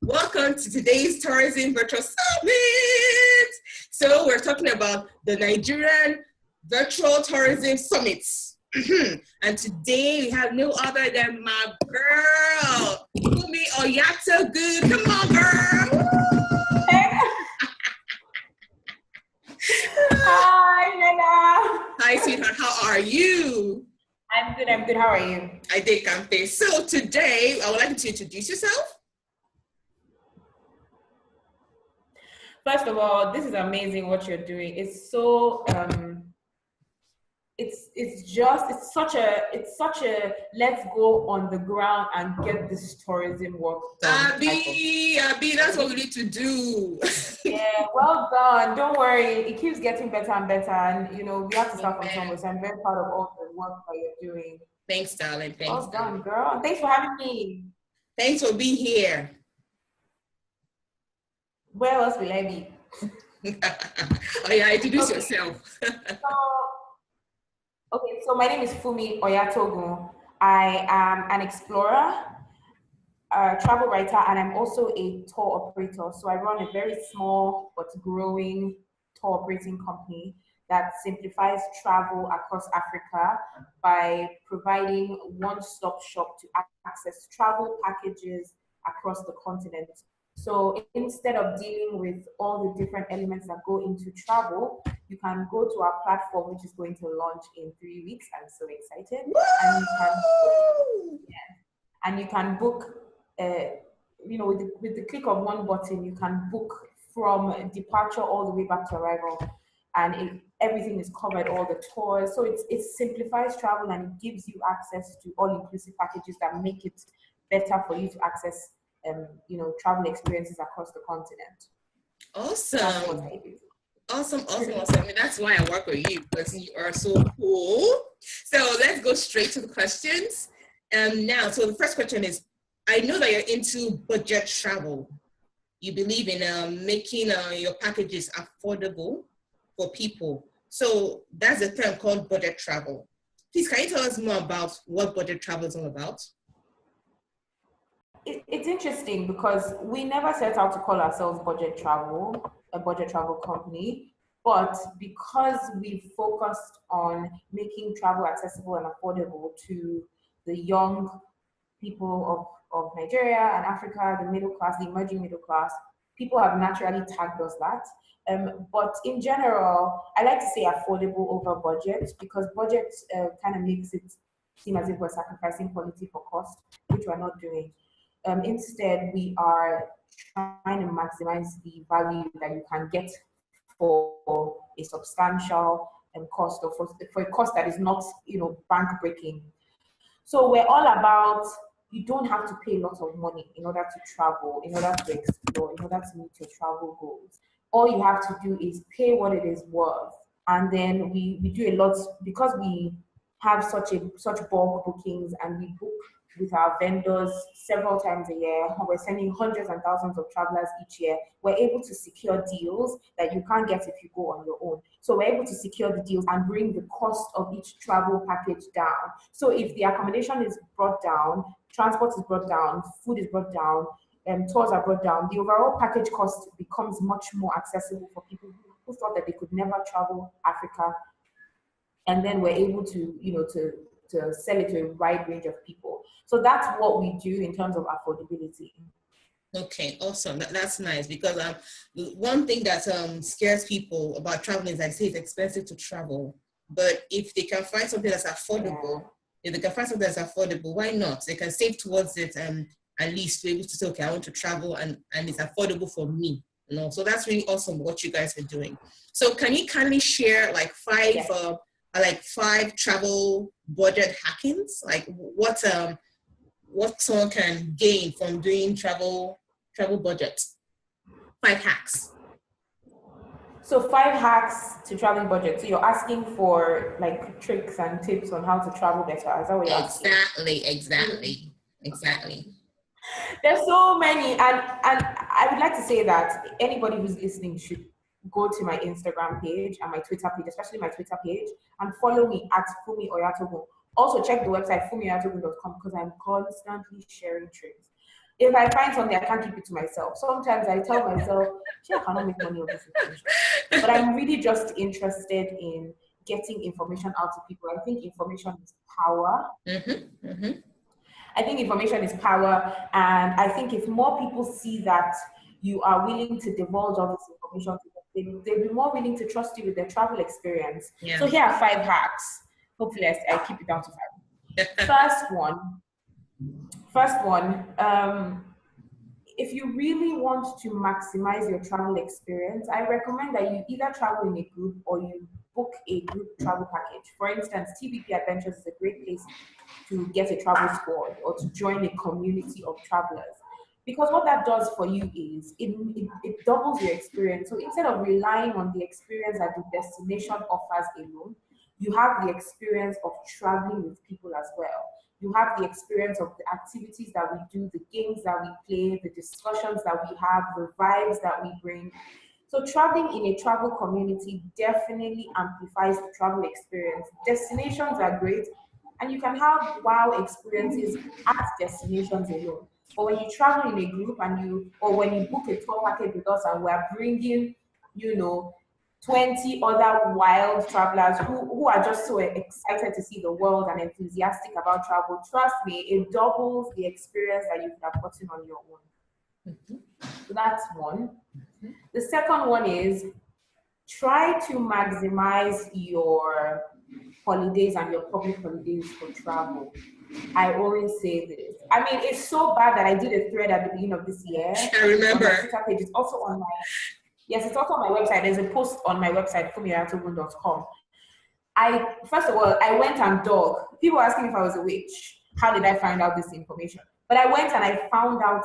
Welcome to today's Tourism Virtual Summit. So we're talking about the Nigerian Virtual Tourism Summits. And today we have no other than my girl, Funmi Oyatogun. Come on, girl. Hi, Nana. Hi, sweetheart. How are you? I'm good. How are you? I did campaign. So today, I would like you to introduce yourself. First of all, this is amazing what you're doing. It's so it's such a let's go on the ground and get this tourism work done. Abby, that's what we need to do. Yeah, well done. Don't worry, it keeps getting better and better, and we have to start from somewhere. So I'm very proud of all the work that you're doing. Thanks, darling. Thanks. Well done, girl. And thanks for having me. Thanks for being here. Where else will I be? Oh yeah, introduce yourself. So my name is Funmi Oyatogun. I am an explorer, a travel writer, and I'm also a tour operator. So I run a very small but growing tour operating company that simplifies travel across Africa by providing one-stop shop to access travel packages across the continent. So instead of dealing with all the different elements that go into travel, you can go to our platform, which is going to launch in 3 weeks. I'm so excited. And you can book, with the click of one button, you can book from departure all the way back to arrival. And everything is covered, all the tours. So it simplifies travel and it gives you access to all-inclusive packages that make it better for you to access travel experiences across the continent. Awesome. Awesome. I mean, that's why I work with you, because you are so cool. So let's go straight to the questions. Now, so the first question is, I know that you're into budget travel. You believe in making your packages affordable for people. So that's a term called budget travel. Please, can you tell us more about what budget travel is all about? It's interesting because we never set out to call ourselves a budget travel company, but because we focused on making travel accessible and affordable to the young people of Nigeria and Africa, the middle class, the emerging middle class, people have naturally tagged us that. But in general, I like to say affordable over budget, because budget kind of makes it seem as if we're sacrificing quality for cost, which we're not doing. Instead, we are trying to maximize the value that you can get for a substantial cost, or for a cost that is not, bank breaking. So we're all about, you don't have to pay lots of money in order to travel, in order to explore, in order to meet your travel goals. All you have to do is pay what it is worth. And then we do a lot, because we have such bulk bookings, and we book with our vendors several times a year. We're sending hundreds and thousands of travelers each year. We're able to secure deals that you can't get if you go on your own. So we're able to secure the deals and bring the cost of each travel package down. So if the accommodation is brought down, transport is brought down, food is brought down, tours are brought down, the overall package cost becomes much more accessible for people who thought that they could never travel Africa. And then we're able to, to sell it to a wide range of people. So that's what we do in terms of affordability. Okay, awesome. That's nice, because one thing that scares people about traveling is, I say, it's expensive to travel. But if they can find something that's affordable, why not? They can save towards it, and at least be able to say, okay, I want to travel, and it's affordable for me. So that's really awesome what you guys are doing. So can you kindly share like five travel budget hackings? Like what someone can gain from doing travel budget? 5 hacks. So 5 hacks to traveling budget. So you're asking for like tricks and tips on how to travel better. Is that what you're asking? Exactly. There's so many, and I would like to say that anybody who's listening should go to my Instagram page and my Twitter page, especially my Twitter page, and follow me at Funmi Oyatogun. Also check the website fummioyatogun.com, because I'm constantly sharing tricks. if I find something, I can't keep it to myself. Sometimes I tell myself, I cannot make money of this information. But I'm really just interested in getting information out to people. I think information is power. I think information is power. And I think if more people see that you are willing to divulge all this information to them, they'll be more willing to trust you with their travel experience. Yeah. So here are 5 hacks. Hopefully I keep it down to 5. First one, if you really want to maximize your travel experience, I recommend that you either travel in a group or you book a group travel package. For instance, TVP Adventures is a great place to get a travel squad or to join a community of travelers. Because what that does for you is it doubles your experience. So instead of relying on the experience that the destination offers alone, you have the experience of traveling with people as well. You have the experience of the activities that we do, the games that we play, the discussions that we have, the vibes that we bring. So traveling in a travel community definitely amplifies the travel experience. Destinations are great, and you can have wow experiences at destinations alone. But when you travel in a group or when you book a tour package with us and we're bringing, 20 other wild travelers who are just so excited to see the world and enthusiastic about travel, trust me, it doubles the experience that you could have gotten on your own. So that's one. The second one is try to maximize your holidays and your public holidays for travel. I always say this. I mean, it's so bad that I did a thread at the beginning of this year. I remember. On my Twitter page. It's also on my it's also on my website. There's a post on my website, Funmi.com. First of all, I went and dug. People were asking if I was a witch. How did I find out this information? But I went and I found out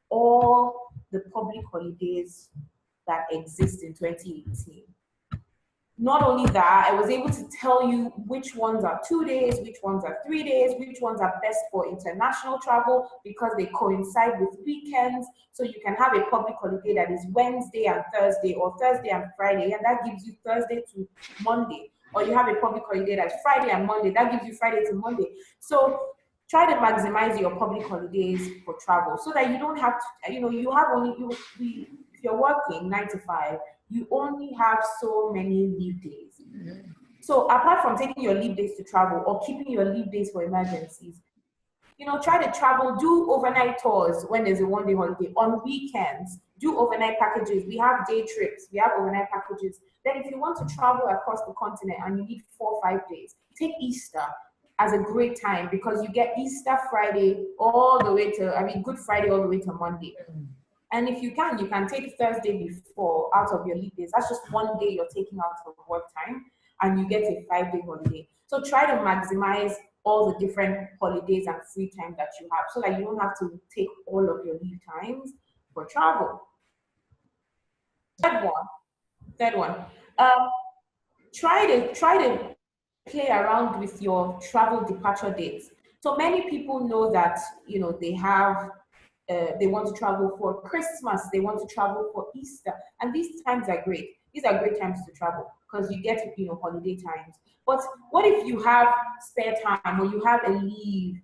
all the public holidays that exist in 2018. Not only that, I was able to tell you which ones are 2 days, which ones are 3 days, which ones are best for international travel because they coincide with weekends. So you can have a public holiday that is Wednesday and Thursday or Thursday and Friday, and that gives you Thursday to Monday. Or you have a public holiday that's Friday and Monday, that gives you Friday to Monday. So try to maximize your public holidays for travel so that you don't have to, you have only, if you're working 9 to 5, you only have so many leave days. So apart from taking your leave days to travel or keeping your leave days for emergencies, try to travel, do overnight tours when there's a 1-day holiday. On weekends, do overnight packages. We have day trips, we have overnight packages. Then if you want to travel across the continent and you need 4 or 5 days, take Easter as a great time because you get Easter Friday all the way to, Good Friday all the way to Monday. And if you can take Thursday before out of your leave days. That's just 1 day you're taking out of work time and you get a 5-day holiday. So try to maximize all the different holidays and free time that you have so that you don't have to take all of your leave times for travel. Third one. Try to play around with your travel departure dates. So many people know that, they want to travel for Christmas, they want to travel for Easter, and these times are great. These are great times to travel because you get, holiday times. But what if you have spare time or you have a leave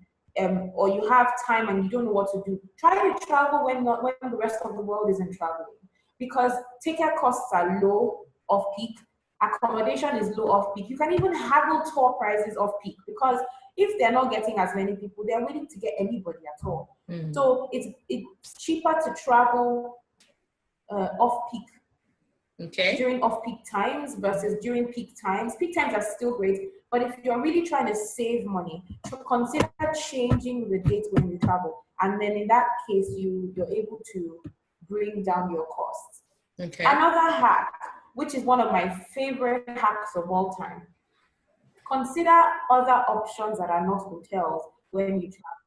or you have time and you don't know what to do? Try to travel when the rest of the world isn't traveling because ticket costs are low off peak. Accommodation is low off peak. You can even haggle tour prices off peak because if they're not getting as many people, they're willing to get anybody at all. So it's cheaper to travel off peak during off peak times versus during peak times. Peak times are still great, but if you're really trying to save money, consider changing the date when you travel, and then in that case, you're able to bring down your costs. Another hack, which is one of my favorite hacks of all time. Consider other options that are not hotels when you travel.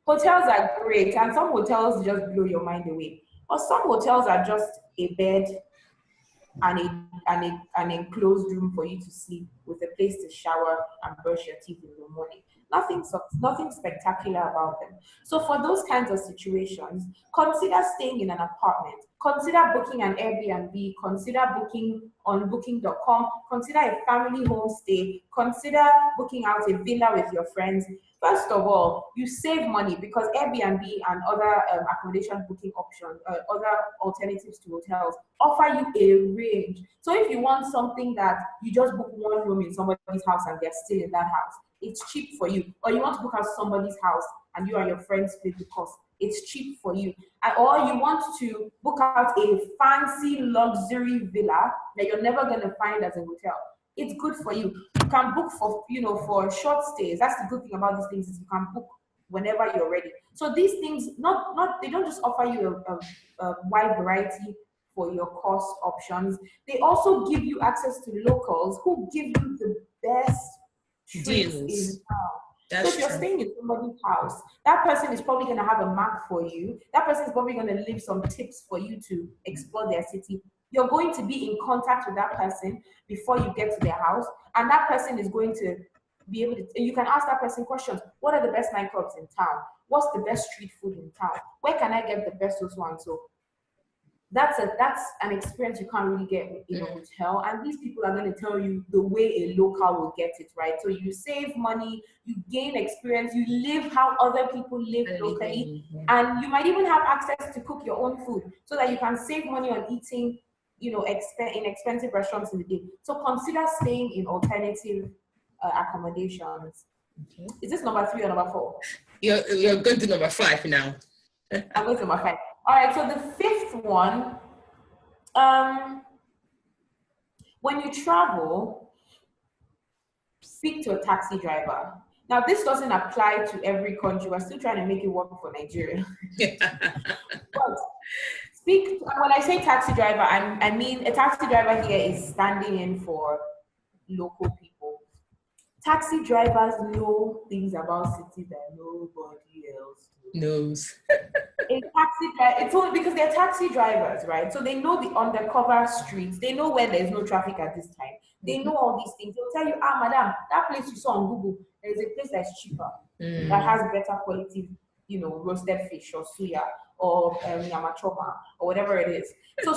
Hotels are great, and some hotels just blow your mind away. Or some hotels are just a bed and an enclosed room for you to sleep with a place to shower and brush your teeth in the morning. Nothing spectacular about them. So for those kinds of situations, consider staying in an apartment. Consider booking an Airbnb. Consider booking on booking.com. Consider a family homestay. Consider booking out a villa with your friends. First of all, you save money because Airbnb and other accommodation booking options, other alternatives to hotels, offer you a range. So if you want something that you just book one room in somebody's house and they're still in that house, it's cheap for you. Or you want to book out somebody's house and you and your friends pay the cost, it's cheap for you. Or you want to book out a fancy luxury villa that you're never going to find as a hotel, it's good for you. You can book for, for short stays. That's the good thing about these things, is you can book whenever you're ready. So these things, they don't just offer you a wide variety for your cost options. They also give you access to locals who give you the best treats in town. So if you're staying in somebody's house, that person is probably going to have a map for you. That person is probably going to leave some tips for you to explore their city. You're going to be in contact with that person before you get to their house, and that person is going to be able to, you can ask that person questions. What are the best nightclubs in town? What's the best street food in town? Where can I get the best so and so? That's an experience you can't really get in a hotel, and these people are going to tell you the way a local will get it, right? So you save money, you gain experience, you live how other people live locally, and you might even have access to cook your own food so that you can save money on eating, in expensive restaurants in the day. So consider staying in alternative accommodations. Okay. Is this number 3 or number 4? You're going to number 5 now. I'm going to number 5. All right, so the 5th one, when you travel, speak to a taxi driver. Now, this doesn't apply to every country. We're still trying to make it work for Nigeria. But when I say taxi driver, I mean a taxi driver here is standing in for local people. Taxi drivers know things about cities that nobody else knows. A taxi driver, it's only because they're taxi drivers, right? So they know the undercover streets. They know where there's no traffic at this time. They know all these things. They'll tell you, madam, that place you saw on Google, there's a place that's cheaper, that has better quality, roasted fish or suya or yamachoma or whatever it is. So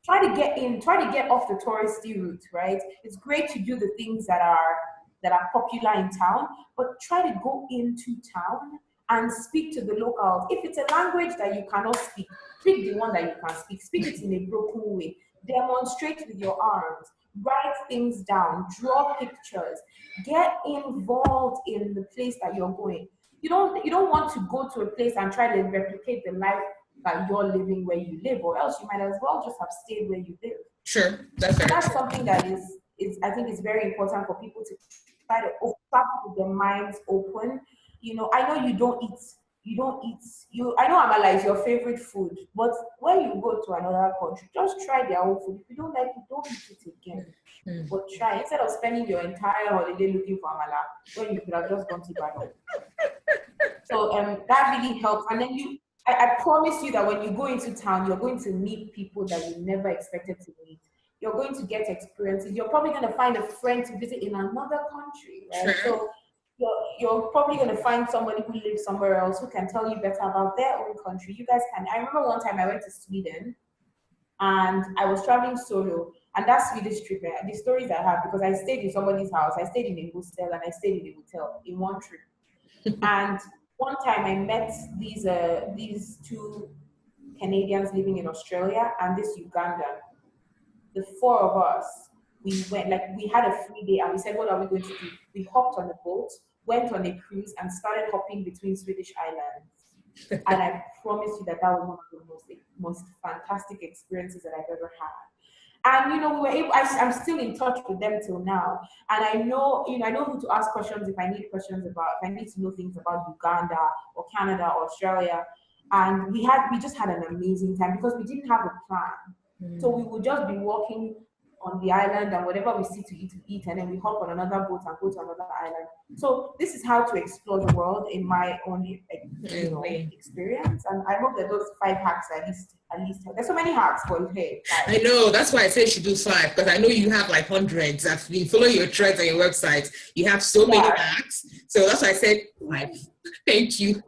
try to get off the touristy route, right? It's great to do the things that are popular in town, but try to go into town and speak to the locals. If it's a language that you cannot speak, pick the one that you can speak. Speak it in a broken way. Demonstrate with your arms. Write things down. Draw pictures. Get involved in the place that you're going. You don't want to go to a place and try to replicate the life that you're living where you live, or else you might as well just have stayed where you live. Sure, that's something that is I think is very important for people to try to travel with their minds open. I know you don't eat, I know amala is your favorite food, but when you go to another country, just try their own food. If you don't like it, don't eat it again. But try, instead of spending your entire holiday looking for amala, when you could have just gone to Ibadan. So that really helps. And then I promise you that when you go into town, you're going to meet people that you never expected to meet. You're going to get experiences. You're probably going to find a friend to visit in another country, right? Sure. So you're probably going to find somebody who lives somewhere else who can tell you better about their own country. You guys can. I remember one time I went to Sweden and I was traveling solo. And that Swedish trip, the stories I have, because I stayed in somebody's house, I stayed in a hostel and I stayed in a hotel in one trip. And one time I met these 2 Canadians living in Australia and this Ugandan. The 4 of us, we went, we had a free day and we said, what are we going to do? We hopped on a boat, went on a cruise and started hopping between Swedish islands. And I promise you that was one of the most fantastic experiences that I've ever had. And we were able. I'm still in touch with them till now, and I know who to ask questions if I need questions about. If I need to know things about Uganda or Canada or Australia, and we just had an amazing time because we didn't have a plan. So we would just be walking on the island, and whatever we see to eat, and then we hop on another boat and go to another island. So this is how to explore the world in my own experience. And I hope that those 5 hacks at least there's so many hacks, but hey, 5. I know, that's why I say she do 5, because I know you have like hundreds. I've been following your threads on your website. You have so many hacks. So that's why I said 5. Thank you.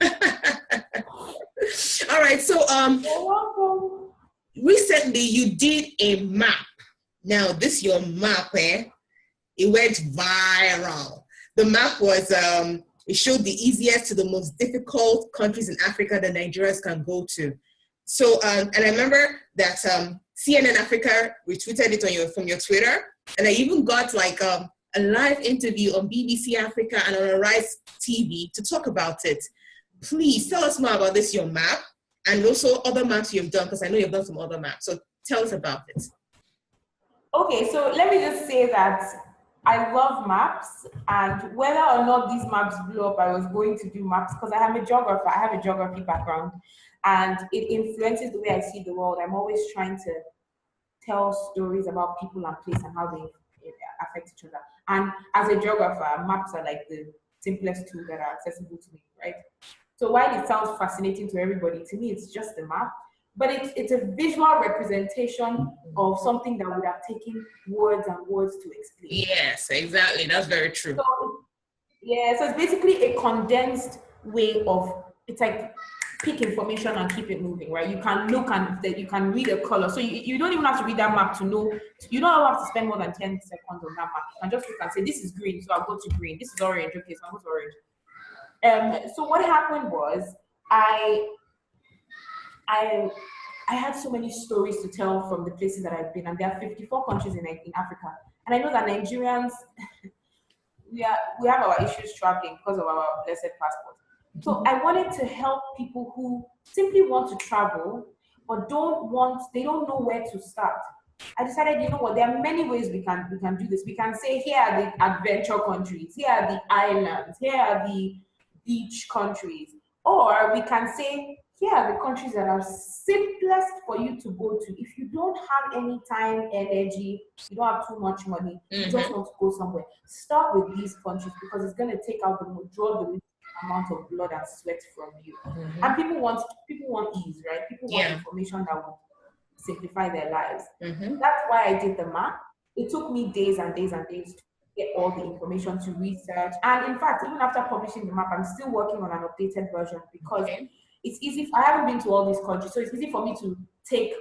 All right, so You're welcome. recently you did a map. Now this your map, it went viral. The map was it showed the easiest to the most difficult countries in Africa that Nigerians can go to. So and I remember that CNN Africa retweeted it from your Twitter, and I even got like a live interview on BBC Africa and on Arise TV to talk about it. Please tell us more about this, your map, and also other maps you've done, because I know you've done some other maps. So tell us about it. Okay, so let me just say that I love maps, and whether or not these maps blew up, I was going to do maps because I have a geography background, and it influences the way I see the world. I'm always trying to tell stories about people and place and how they affect each other. And as a geographer, maps are like the simplest tool that are accessible to me, right? So while it sounds fascinating to everybody, to me, it's just a map. But it's a visual representation of something that would have taken words and words to explain. Yes, exactly. That's very true. So, yeah, so it's basically a condensed way of, it's like pick information and keep it moving, right? You can look and you can read a color. So you don't even have to read that map to know. You don't have to spend more than 10 seconds on that map. You can just look and say, this is green, so I'll go to green. This is orange, okay, so I'll go to orange. So what happened was I had so many stories to tell from the places that I've been, and there are 54 countries in Africa. And I know that Nigerians, we have our issues traveling because of our blessed passport. So I wanted to help people who simply want to travel, but they don't know where to start. I decided, you know what, there are many ways we can do this. We can say, here are the adventure countries, here are the islands, here are the beach countries, or we can say, here are the countries that are simplest for you to go to. If you don't have any time, energy, you don't have too much money, you just want to go somewhere, start with these countries because it's going to take out draw the amount of blood and sweat from you. And people want ease, right? People want information that will simplify their lives. That's why I did the map. It took me days and days and days to get all the information to research. And in fact, even after publishing the map, I'm still working on an updated version because it's easy. I haven't been to all these countries, so it's easy for me to take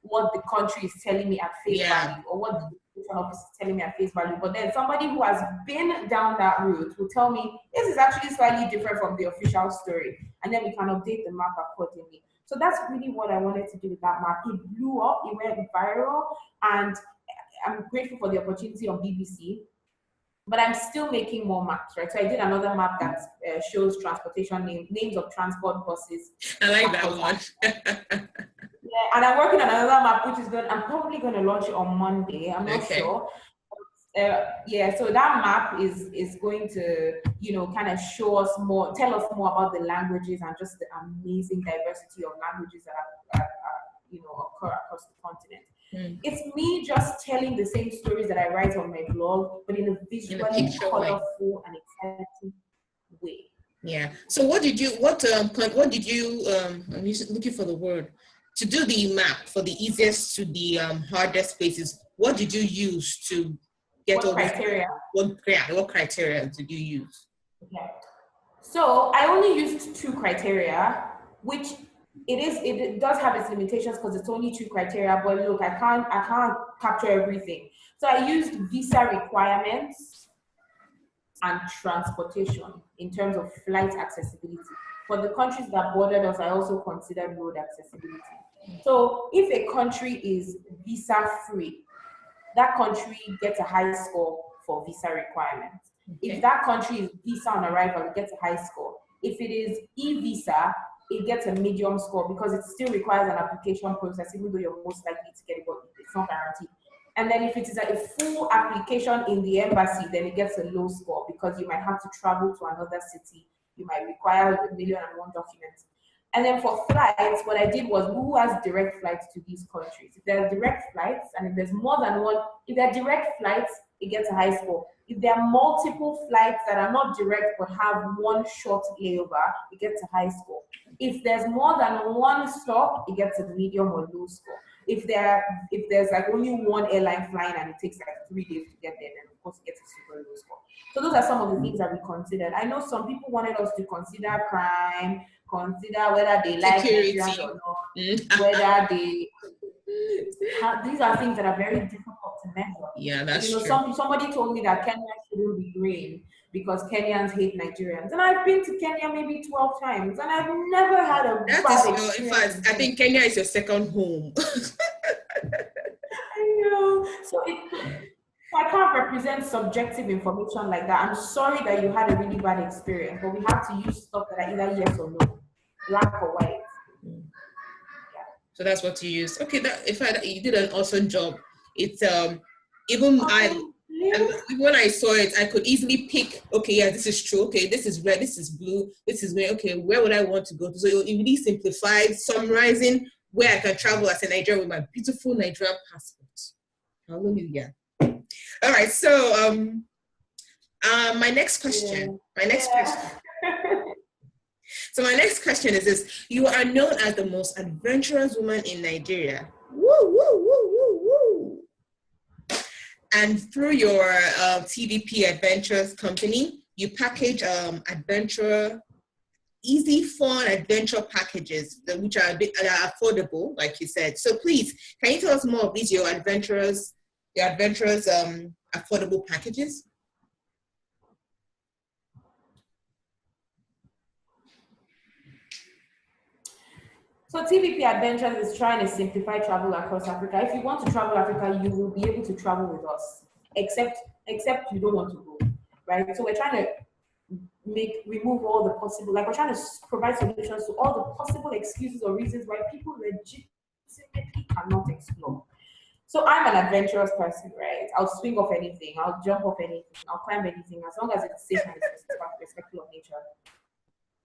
what the country is telling me at face value, or what the education office is telling me at face value. But then somebody who has been down that route will tell me this is actually slightly different from the official story, and then we can update the map accordingly. So that's really what I wanted to do with that map. It blew up, it went viral, and I'm grateful for the opportunity on BBC. But I'm still making more maps, right? So I did another map that shows transportation names of transport buses. I like that one. Yeah, and I'm working on another map, which is I'm probably going to launch it on Monday. I'm not sure. Yeah, so that map is going to, kind of show us more, tell us more about the languages and just the amazing diversity of languages that are occur across the continent. It's me just telling the same stories that I write on my blog, but in a visually colorful and exciting way. Yeah. So what did you I'm looking for the word to do the map for the easiest to the hardest places? What did you use to get all criteria? What criteria did you use? Yeah. So I only used 2 criteria, which it does have its limitations because it's only 2 criteria, but look, I can't capture everything. So I used visa requirements and transportation in terms of flight accessibility. For the countries that bordered us, I also considered road accessibility. So if a country is visa free, that country gets a high score for visa requirements. If that country is visa on arrival, it gets a high score. If it is e-visa, it gets a medium score because it still requires an application process, even though you're most likely to get it, but it's not guaranteed. And then if it is a full application in the embassy, then it gets a low score because you might have to travel to another city. You might require 1,000,001 documents. And then for flights, what I did was who has direct flights to these countries. If there are direct flights, and if there's more than one, if there are direct flights, it gets a high score. If there are multiple flights that are not direct but have one short layover, it gets a high score. If there's more than one stop, it gets a medium or low score. If there's like only one airline flying and it takes like 3 days to get there, then of course it gets a super low score. So those are some of the things that we considered. I know some people wanted us to consider crime, consider whether they like Nigerians or not, whether they these are things that are very difficult to measure. Yeah, that's true. Somebody told me that Kenya shouldn't be green because Kenyans hate Nigerians. And I've been to Kenya maybe 12 times and I've never had a bad experience. In fact, I think Kenya is your second home. I know. So I can't represent subjective information like that. I'm sorry that you had a really bad experience, but we have to use stuff that are either yes or no, black or white. So that's what you use. Okay, you did an awesome job. It's even when I saw it, I could easily pick. Okay, yeah, this is true. Okay, this is red. This is blue. This is where. Okay, where would I want to go to? So it really simplified, summarizing where I can travel as a Nigerian with my beautiful Nigerian passport. Hallelujah. All right, so my next question. So my next question is this: you are known as the most adventurous woman in Nigeria. Woo, woo, woo, woo, woo. And through your TVP Adventures company, you package easy, fun adventure packages, which are a bit affordable, like you said. So please, can you tell us more of these, your adventurous affordable packages? So TVP Adventures is trying to simplify travel across Africa. If you want to travel Africa, you will be able to travel with us, except you don't want to go, right? So we're trying to remove all the possible, like we're trying to provide solutions to all the possible excuses or reasons why people legitimately cannot explore. So I'm an adventurous person, right? I'll swing off anything, I'll jump off anything, I'll climb anything, as long as it's safe and it's respectful of nature.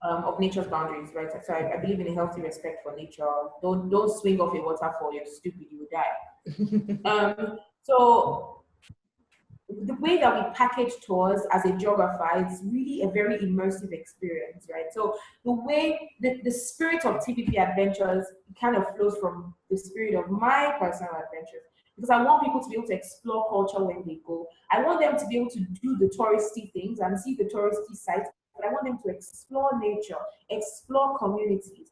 Of nature's boundaries, right? So I believe in a healthy respect for nature. Don't swing off a waterfall. You're stupid. You will die. So the way that we package tours as a geographer, it's really a very immersive experience, right? So the way the spirit of TVP Adventures kind of flows from the spirit of my personal adventures, because I want people to be able to explore culture when they go. I want them to be able to do the touristy things and see the touristy sites. But I want them to explore nature, explore communities,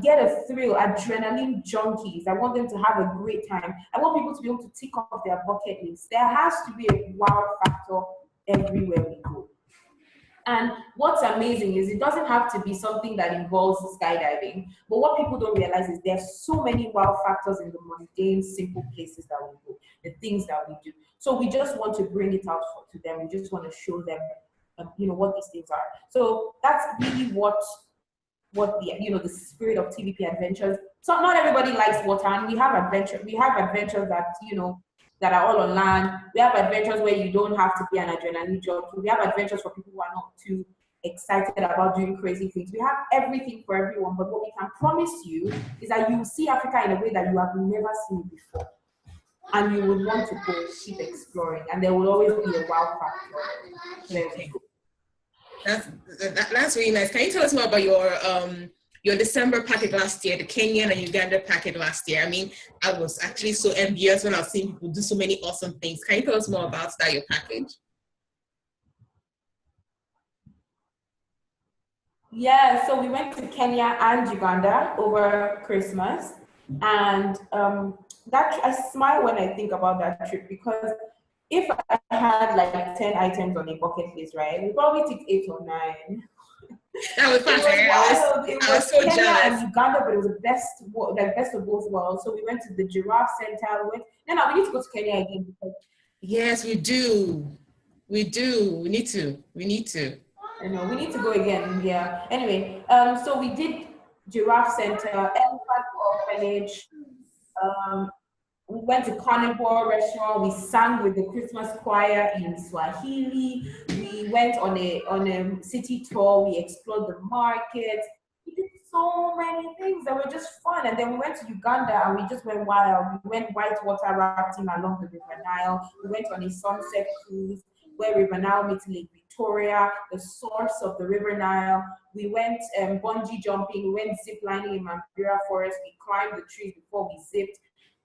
get a thrill, adrenaline junkies. I want them to have a great time. I want people to be able to tick off their bucket list. There has to be a wow factor everywhere we go. And what's amazing is it doesn't have to be something that involves skydiving. But what people don't realize is there's so many wow factors in the mundane, simple places that we go, the things that we do. So we just want to bring it out to them. We just want to show them what these things are. So that's really what the spirit of TVP Adventures. So not everybody likes water, and we have adventures that that are all on land. We have adventures where you don't have to be an adrenaline junkie. We have adventures for people who are not too excited about doing crazy things. We have everything for everyone, but what we can promise you is that you will see Africa in a way that you have never seen it before. And you would want to go keep exploring, and there will always be a wow factor. Okay. That's really nice. Can you tell us more about your December package last year, the Kenyan and Uganda package last year? I mean, I was actually so envious when I was seeing people do so many awesome things. Can you tell us more about that, your package? Yeah, so we went to Kenya and Uganda over Christmas, and I smile when I think about that trip, because if I had like 10 items on a bucket list, right, we probably took 8 or 9. That was fun. I was so Kenya jealous. And Uganda, but it was the best of both worlds. So we went to the giraffe center. We need to go to Kenya again. Yes, we do. We need to. I know, we need to go again. Yeah. Anyway, so we did giraffe center, elephant orphanage. We went to Carnivore Restaurant. We sang with the Christmas choir in Swahili. We went on a city tour. We explored the market. We did so many things that were just fun. And then we went to Uganda and we just went wild. We went whitewater rafting along the River Nile. We went on a sunset cruise where River Nile meets Lake Victoria, the source of the River Nile. We went bungee jumping. We went zip lining in Mambira Forest. We climbed the trees before we zipped.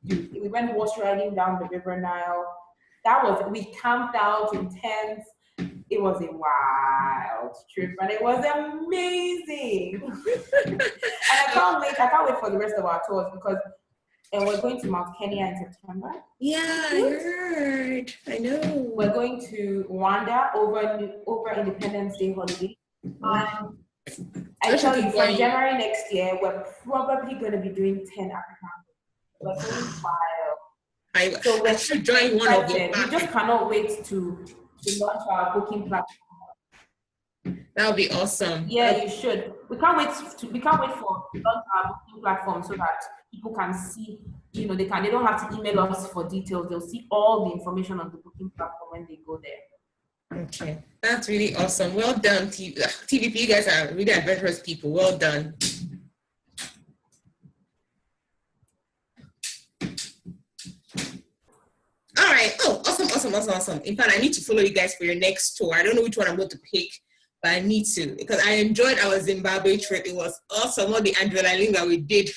We went horse riding down the River Nile. We camped out in tents. It was a wild trip, and it was amazing. And I can't wait for the rest of our tours because we're going to Mount Kenya in September. Yeah, I heard. I know. We're going to Rwanda over Independence Day holiday. I tell you, from January next year, we're probably going to be doing 10 African. We're going wild. I should join one of your We just cannot wait to launch our booking platform. That would be awesome. Yeah, you should. We can't wait for to launch our booking platform so that people can see. They don't have to email us for details. They'll see all the information on the booking platform when they go there. Okay, that's really awesome. Well done, TVP. You guys are really adventurous people. Well done. All right. Oh, awesome. In fact, I need to follow you guys for your next tour. I don't know which one I'm going to pick, but I need to because I enjoyed our Zimbabwe trip. It was awesome. All the adrenaline that we did.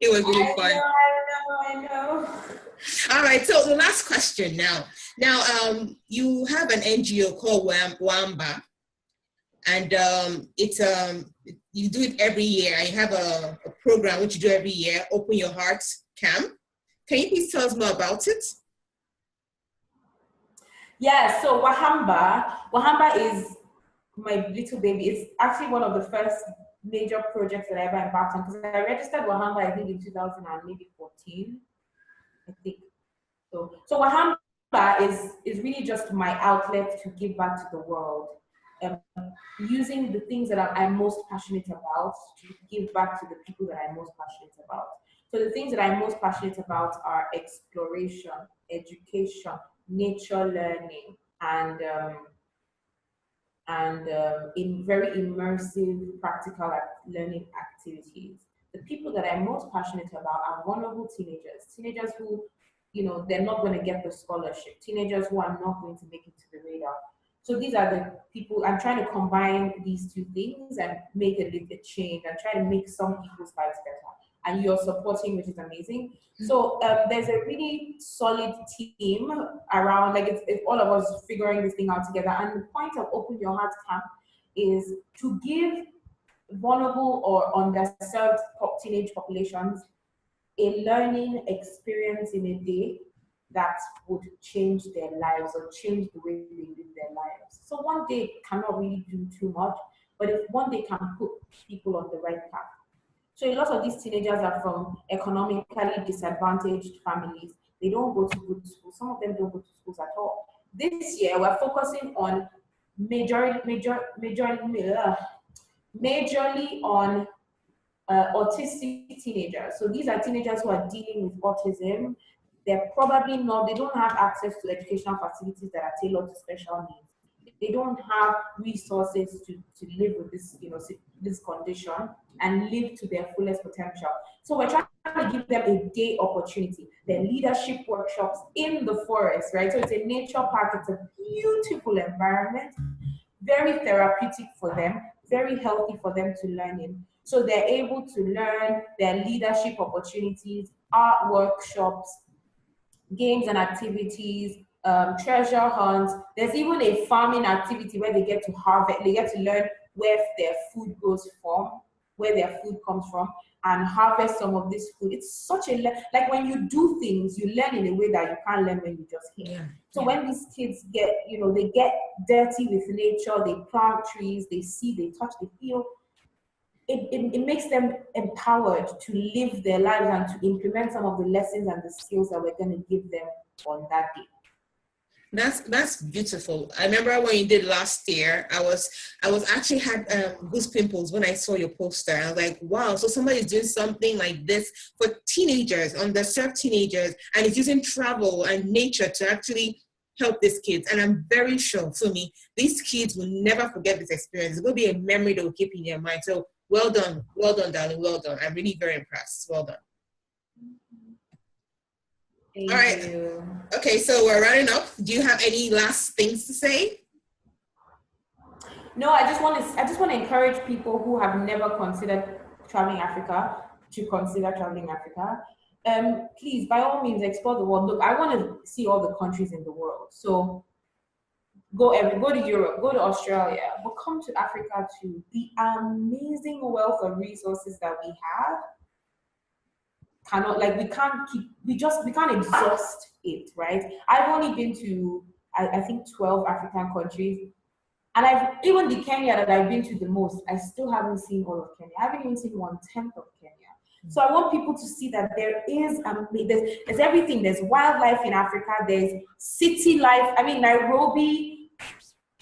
It was really fun. I know. All right. So the last question now. Now, you have an NGO called Wamba, and you do it every year. And you have a program which you do every year, Open Your Heart Camp. Can you please tell us more about it? Yeah, so Wahamba is my little baby. It's actually one of the first major projects that I ever embarked on because I registered Wahamba, I think, in 2014, I think. So Wahamba is really just my outlet to give back to the world. Using the things that I'm most passionate about to give back to the people that I'm most passionate about. So the things that I'm most passionate about are exploration, education, nature learning, and in very immersive practical learning activities. The people that I'm most passionate about are vulnerable teenagers who, they're not going to get the scholarship, teenagers who are not going to make it to the radar. So these are the people, I'm trying to combine these two things and make a little change and try to make some people's lives better. And you're supporting, which is amazing. So there's a really solid team around, like it's all of us figuring this thing out together. And the point of Open Your Heart Camp is to give vulnerable or underserved teenage populations a learning experience in a day that would change their lives or change the way they live their lives. So one day cannot really do too much, but if one day can put people on the right path. So a lot of these teenagers are from economically disadvantaged families. They don't go to good schools. Some of them don't go to schools at all. This year, we're focusing on majorly on autistic teenagers. So these are teenagers who are dealing with autism. They don't have access to educational facilities that are tailored to special needs. They don't have resources to live with this condition and live to their fullest potential. So we're trying to give them a day opportunity. Their leadership workshops in the forest, right? So it's a nature park. It's a beautiful environment, very therapeutic for them, very healthy for them to learn in. So they're able to learn their leadership opportunities, art workshops, games and activities, treasure hunts. There's even a farming activity where they get to harvest, they get to learn where their food grows from, where their food comes from, and harvest some of this food. It's such like when you do things, you learn in a way that you can't learn when you just hear. Yeah. So when these kids get, they get dirty with nature, they plant trees, they see, they touch, they feel, it makes them empowered to live their lives and to implement some of the lessons and the skills that we're going to give them on that day. That's beautiful. I remember when you did last year, I was actually had goose pimples when I saw your poster. I was like, wow, so somebody's doing something like this for teenagers, underserved teenagers, and it's using travel and nature to actually help these kids. And I'm very sure, Funmi, these kids will never forget this experience. It's going to be a memory that will keep in their mind. So Well done, darling. Well done. I'm really very impressed. Well done. Thank All right. you. Okay, so we're running up. Do you have any last things to say? No, I just want to encourage people who have never considered traveling Africa to consider traveling Africa. Please, by all means, explore the world. Look, I want to see all the countries in the world. So go to Europe, go to Australia, but come to Africa too. The amazing wealth of resources that we have we can't exhaust it, right? I've only been to I think 12 African countries. And even the Kenya that I've been to the most, I still haven't seen all of Kenya. I haven't even seen 1/10 of Kenya. So I want people to see that there's everything. There's wildlife in Africa. There's city life. I mean, Nairobi,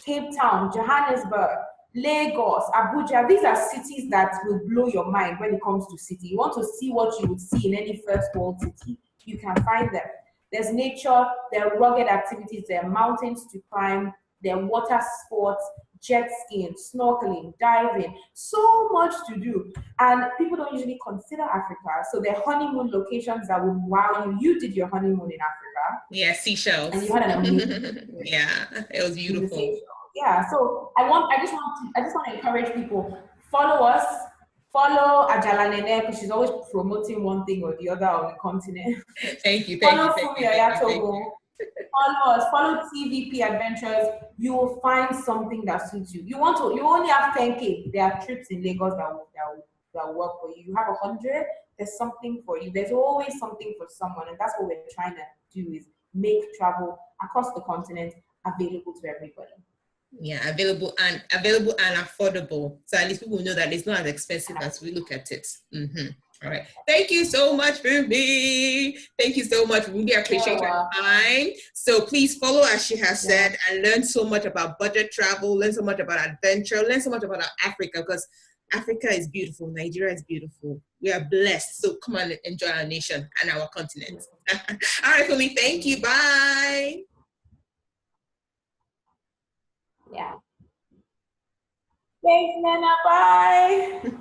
Cape Town, Johannesburg, Lagos, Abuja. These are cities that will blow your mind when it comes to city. You want to see what you would see in any first world city, you can find them. There's nature, there are rugged activities, there are mountains to climb, there are water sports, jet skiing, snorkeling, diving, so much to do. And people don't usually consider Africa. So there are honeymoon locations that would wow you. You did your honeymoon in Africa. Yeah, Seychelles. And you had an amazing yeah, it was beautiful. Yeah, so I just want to encourage people, follow us, follow Ajala Nene, because she's always promoting one thing or the other on the continent. Thank you. Follow Funmi Oyatogun. Follow us, follow TVP Adventures. You will find something that suits you. You only have 10K. There are trips in Lagos that will work for you. You have 100, there's something for you. There's always something for someone, and that's what we're trying to do, is make travel across the continent available to everybody. Yeah, available and affordable. So at least people know that it's not as expensive as we look at it. All right. Thank you so much, Funmi. Thank you so much. We really appreciate your time. So please follow, as she has said, and learn so much about budget travel, learn so much about adventure, learn so much about Africa, because Africa is beautiful. Nigeria is beautiful. We are blessed. So come on and enjoy our nation and our continent. All right, Funmi. Thank you. Bye. Yeah. Thanks, Nana. Bye.